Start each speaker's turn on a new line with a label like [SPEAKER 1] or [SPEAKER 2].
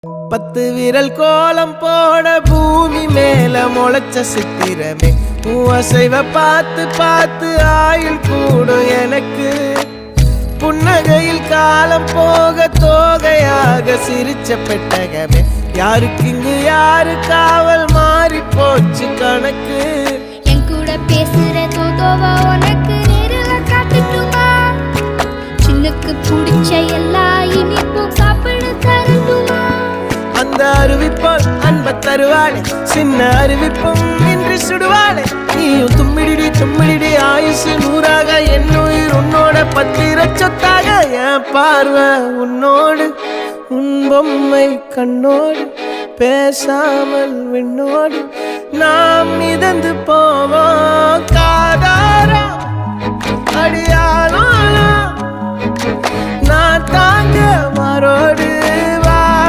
[SPEAKER 1] 10 விரல் கோலம் போட பூமி மேல முளைச்ச சித்திரமே அசைவ பார்த்து பார்த்து ஆயுள் கூடும் எனக்கு புன்னகையில் காலம் போக தோகையாக சிரிச்ச பெட்டகமே யாருக்கு இங்கு யாரு காவல் மாறி போச்சு கணக்கு
[SPEAKER 2] என் கூட பேசுற தோதோவா உனக்கு நேரில் காட்டுட்டுமா சின்னக்கு பிடிச்ச எல்லா இனிப்பும் சாப்பிட தரட்டுமா
[SPEAKER 1] அந்த அறிவிப்பால் அன்ப தருவாளே சின்ன அறிவிப்பும் இன்று சுடுவாளே நீயும் தும்மிடி ஆயுசு 100ஆக என் உயிர் உன்னோட 10 சொத்தாக என் பார்வை உன்னோடு உன் பொம்மை கண்ணோடு பேசாமல் விண்ணோடு நாம் மிதந்து போவோம் காதாரா அடியானோ நான் தாங்க மாறோடு